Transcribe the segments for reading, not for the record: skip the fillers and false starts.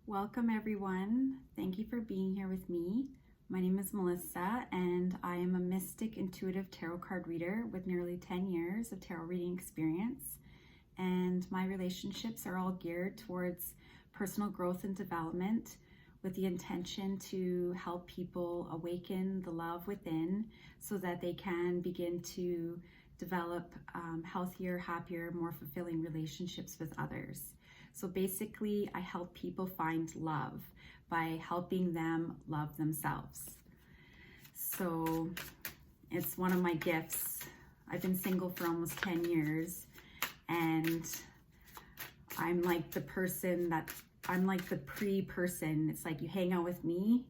Welcome everyone. Thank you for being here with me. My name is Melissa and I am a mystic intuitive tarot card reader with nearly 10 years of tarot reading experience. And my relationships are all geared towards personal growth and development with the intention to help people awaken the love within so that they can begin to develop healthier, happier, more fulfilling relationships with others. So basically, I help people find love by helping them love themselves. So it's one of my gifts. I've been single for almost 10 years and I'm like the pre-person. It's like you hang out with me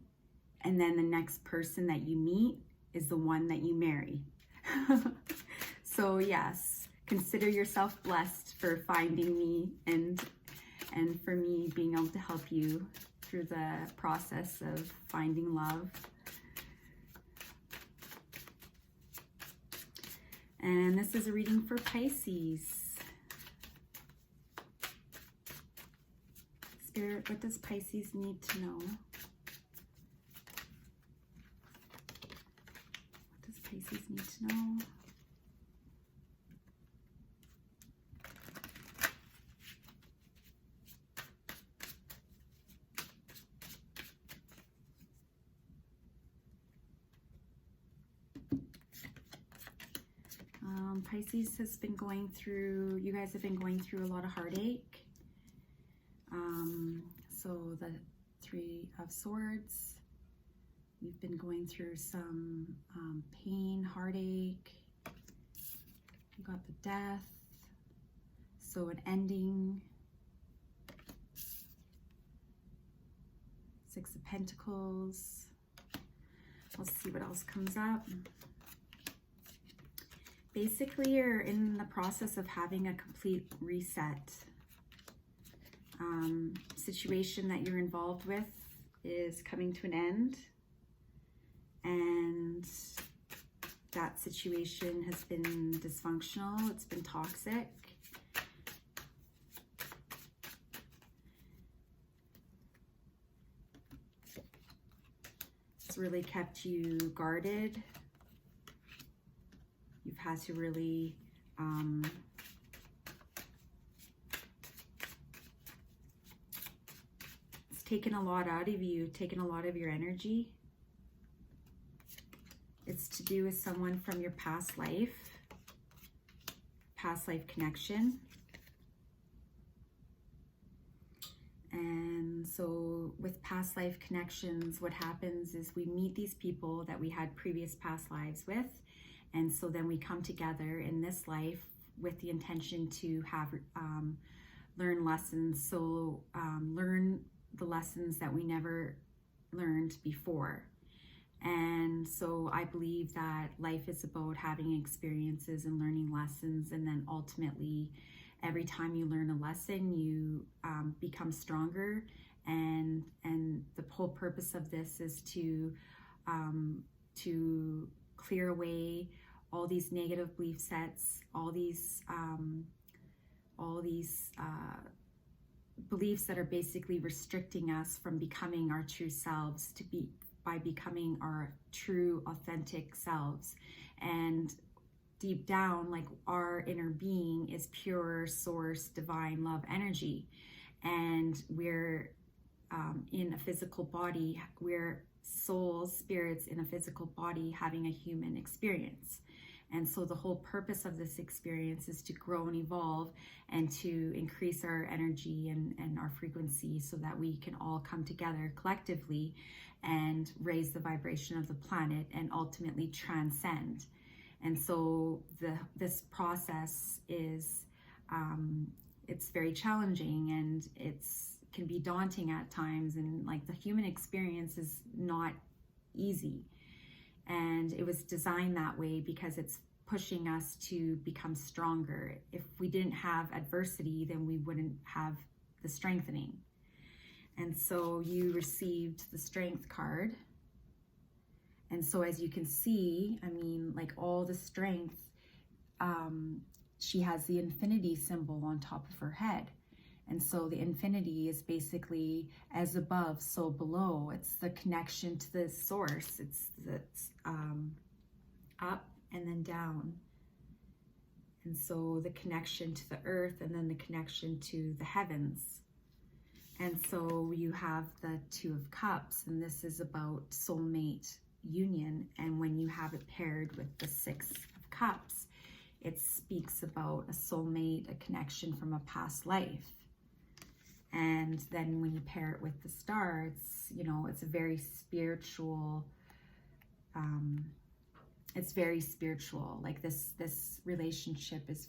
and then the next person that you meet is the one that you marry. So yes, consider yourself blessed for finding me and for me being able to help you through the process of finding love. And this is a reading for Pisces. Spirit, what does Pisces need to know? What does Pisces need to know? Pisces has been going through, you guys have been going through a lot of heartache. So the Three of Swords, you've been going through some pain, heartache. You got the Death, so an ending. Six of Pentacles. Let's see what else comes up. Basically, you're in the process of having a complete reset. Situation that you're involved with is coming to an end. And that situation has been dysfunctional. It's been toxic. It's really kept you guarded. You've had to really it's taken a lot out of you, taken a lot of your energy. It's to do with someone from your past life connection. And so with past life connections, what happens is we meet these people that we had previous past lives with. And so then we come together in this life with the intention to have learn lessons. So learn the lessons that we never learned before. And so I believe that life is about having experiences and learning lessons. And then ultimately, every time you learn a lesson, you become stronger. And the whole purpose of this is to clear away all these negative belief sets, all these beliefs that are basically restricting us from becoming our true selves, by becoming our true authentic selves. And deep down, like, our inner being is pure source, divine love energy. And we're in a physical body, we're souls, spirits in a physical body having a human experience. And so the whole purpose of this experience is to grow and evolve and to increase our energy and our frequency so that we can all come together collectively and raise the vibration of the planet and ultimately transcend. And so this process is, it's very challenging and can be daunting at times, and like the human experience is not easy. And it was designed that way because it's pushing us to become stronger. If we didn't have adversity, then we wouldn't have the strengthening. And so you received the Strength card. And so as you can see, I mean, like, all the strength, she has the infinity symbol on top of her head. And so the infinity is basically as above, so below. It's the connection to the source. It's up and then down. And so the connection to the earth and then the connection to the heavens. And so you have the Two of Cups, and this is about soulmate union. And when you have it paired with the Six of Cups, it speaks about a soulmate, a connection from a past life. And then when you pair it with the star, it's, you know, it's a very spiritual, it's very spiritual. Like this relationship is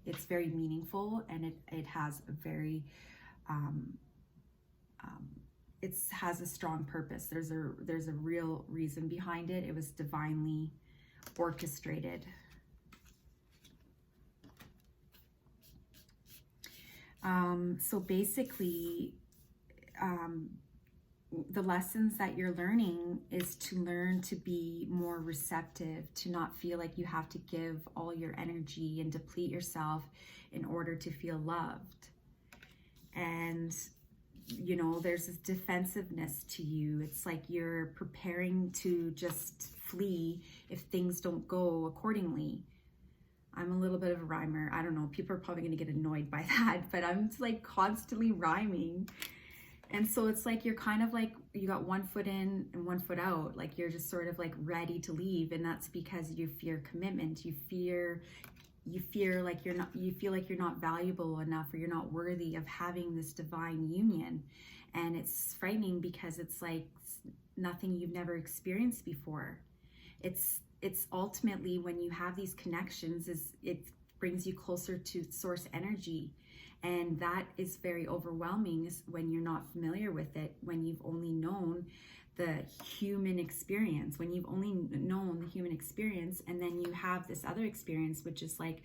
it's very meaningful, and it has a very, it has a strong purpose. There's a real reason behind it. It was divinely orchestrated. So basically, the lessons that you're learning is to learn to be more receptive, to not feel like you have to give all your energy and deplete yourself in order to feel loved. And, you know, there's this defensiveness to you. It's like you're preparing to just flee if things don't go accordingly. I'm a little bit of a rhymer. I don't know, people are probably going to get annoyed by that, but I'm like constantly rhyming. And so it's like you're kind of like, you got one foot in and one foot out. Like you're just sort of like ready to leave. And that's because you fear commitment. You feel like you're not valuable enough, or you're not worthy of having this divine union. And it's frightening because it's like nothing you've never experienced before. It's ultimately, when you have these connections, it brings you closer to source energy. And that is very overwhelming when you're not familiar with it, when you've only known the human experience, and then you have this other experience, which is like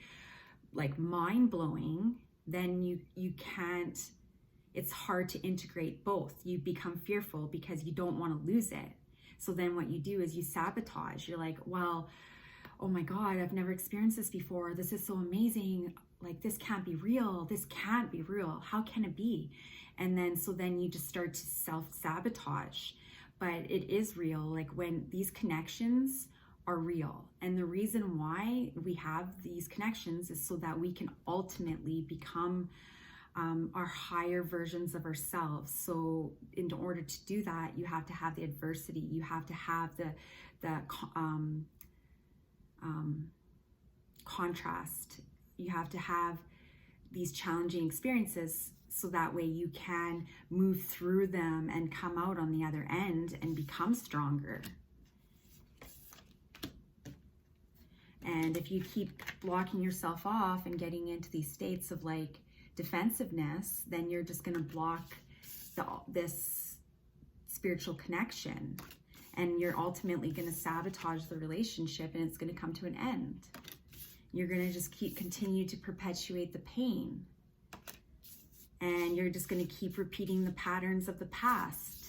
mind-blowing. Then you can't, it's hard to integrate both. You become fearful because you don't want to lose it. So then what you do is you sabotage. You're like, well, oh my God, I've never experienced this before. This is so amazing. Like, this can't be real. This can't be real. How can it be? And then, so then you just start to self-sabotage. But it is real. Like, when these connections are real. And the reason why we have these connections is so that we can ultimately become our higher versions of ourselves. So in order to do that, you have to have the adversity. You have to have the contrast. You have to have these challenging experiences, so that way you can move through them and come out on the other end and become stronger. And if you keep blocking yourself off and getting into these states of like defensiveness, then you're just going to block this spiritual connection, and you're ultimately going to sabotage the relationship, and it's going to come to an end. You're going to just continue to perpetuate the pain, and you're just going to keep repeating the patterns of the past.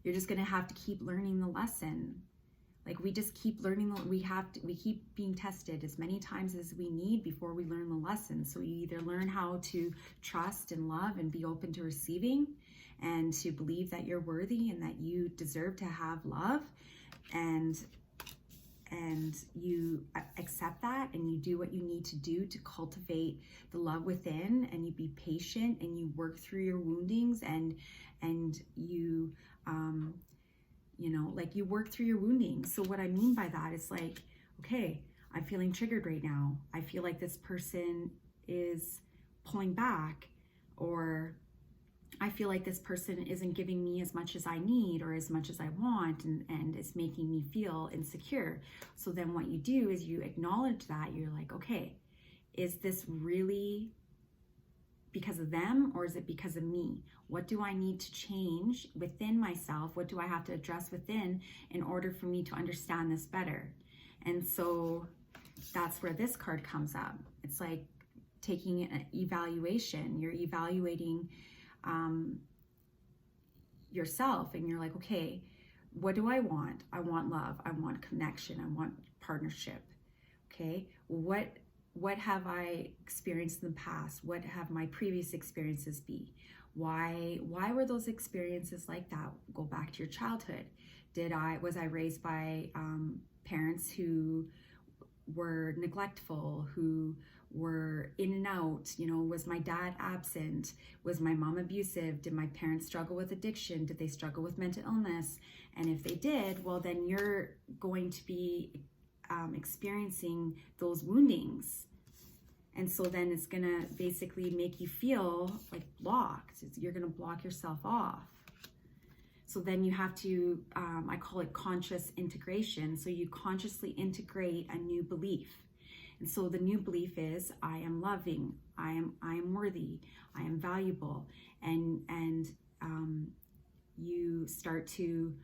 You're just going to have to keep learning the lesson. Like, we just keep learning, we keep being tested as many times as we need before we learn the lesson. So you either learn how to trust and love and be open to receiving, and to believe that you're worthy and that you deserve to have love, and you accept that, and you do what you need to do to cultivate the love within, and you be patient, and you work through your woundings, and you you know, like, you work through your wounding. So what I mean by that is like, okay, I'm feeling triggered right now. I feel like this person is pulling back, or I feel like this person isn't giving me as much as I need or as much as I want, and it's making me feel insecure. So then what you do is you acknowledge that. You're like, okay, is this really because of them, or is it because of me? What do I need to change within myself? What do I have to address within in order for me to understand this better? And so that's where this card comes up. It's like taking an evaluation. You're evaluating yourself, and you're like, okay, what do I want? I want love. I want connection. I want partnership. Okay, what what have I experienced in the past? What have my previous experiences be? Why were those experiences like that? Go back to your childhood. Was I raised by parents who were neglectful, who were in and out? You know, was my dad absent? Was my mom abusive? Did my parents struggle with addiction? Did they struggle with mental illness? And if they did, well, then you're going to be experiencing those woundings. And so then it's gonna basically make you feel like blocked. You're gonna block yourself off. So then you have to, I call it conscious integration. So you consciously integrate a new belief. And so the new belief is, I am loving, I am worthy, I am valuable. And you start to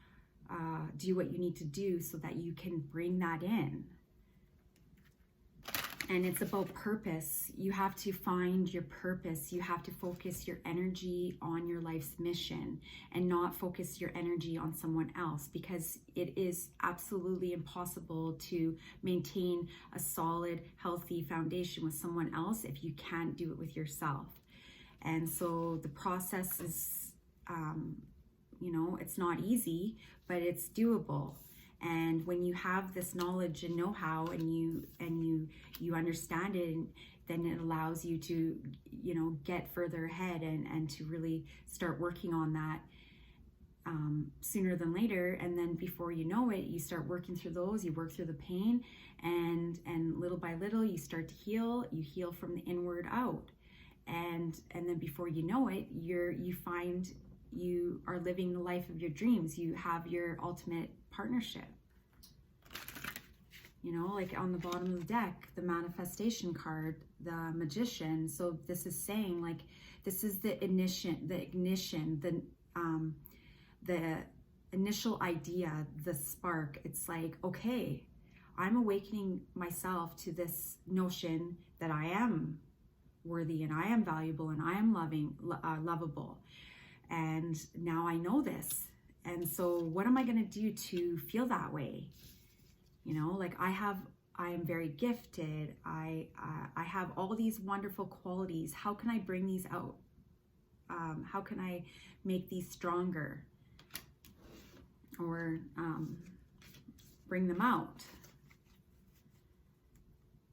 do what you need to do so that you can bring that in. And it's about purpose. You have to find your purpose. You have to focus your energy on your life's mission and not focus your energy on someone else, because it is absolutely impossible to maintain a solid, healthy foundation with someone else if you can't do it with yourself. And so the process is, you know, it's not easy, but it's doable. And when you have this knowledge and know-how and you understand it, then it allows you to, you know, get further ahead and to really start working on that sooner than later. And then before you know it, you start working through those, you work through the pain, and little by little you start to heal. You heal from the inward out. And then before you know it, you find you are living the life of your dreams. You have your ultimate partnership. You know, like on the bottom of the deck, the manifestation card, the magician. So this is saying, like, this is the ignition, the initial idea, the spark. It's like, okay, I'm awakening myself to this notion that I am worthy and I am valuable and I am lovable. And now I know this. And so what am I going to do to feel that way? You know, like I am very gifted. I have all these wonderful qualities. How can I bring these out? How can I make these stronger or bring them out?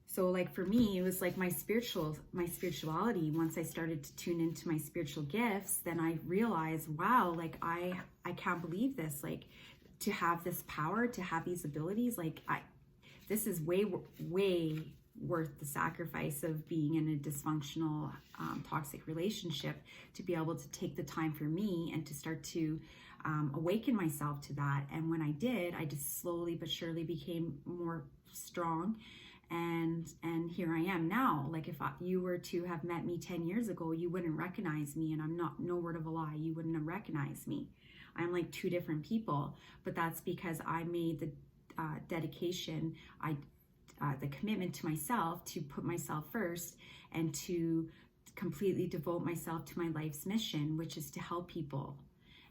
So like for me, it was like my spirituality. Once I started to tune into my spiritual gifts, then I realized, wow, like I can't believe this, like to have this power, to have these abilities, like this is way worth the sacrifice of being in a dysfunctional, toxic relationship, to be able to take the time for me and to start to awaken myself to that. And when I did, I just slowly but surely became more strong. And here I am now. Like if you were to have met me 10 years ago, you wouldn't recognize me, and I'm not, no word of a lie, you wouldn't have recognized me. I'm like two different people, but that's because I made the dedication, the commitment to myself to put myself first and to completely devote myself to my life's mission, which is to help people.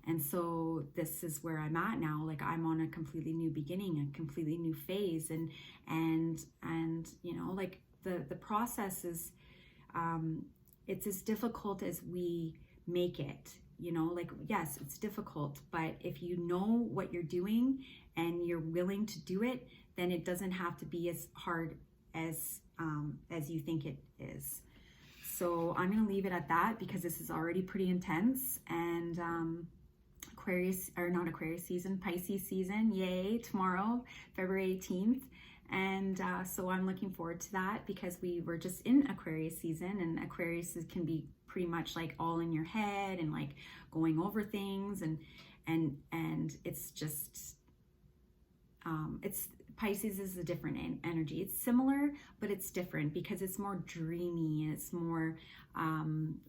And so this is where I'm at now. Like I'm on a completely new beginning, a completely new phase. And you know, like the process is, it's as difficult as we make it, you know, like, yes, it's difficult, but if you know what you're doing and you're willing to do it, then it doesn't have to be as hard as you think it is. So I'm going to leave it at that because this is already pretty intense. And, Pisces season, yay, tomorrow, February 18th. And so I'm looking forward to that because we were just in Aquarius season, and Aquarius can be pretty much like all in your head and like going over things, and it's just, it's Pisces is a different energy. It's similar, but it's different because it's more dreamy and it's more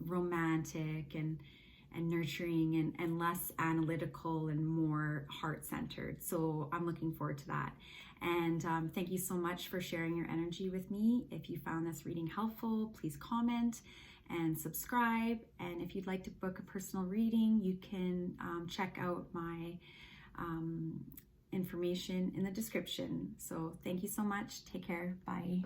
romantic and nurturing and less analytical and more heart-centered. So I'm looking forward to that. And thank you so much for sharing your energy with me. If you found this reading helpful, please comment and subscribe. And if you'd like to book a personal reading, you can check out my information in the description. So thank you so much. Take care. Bye.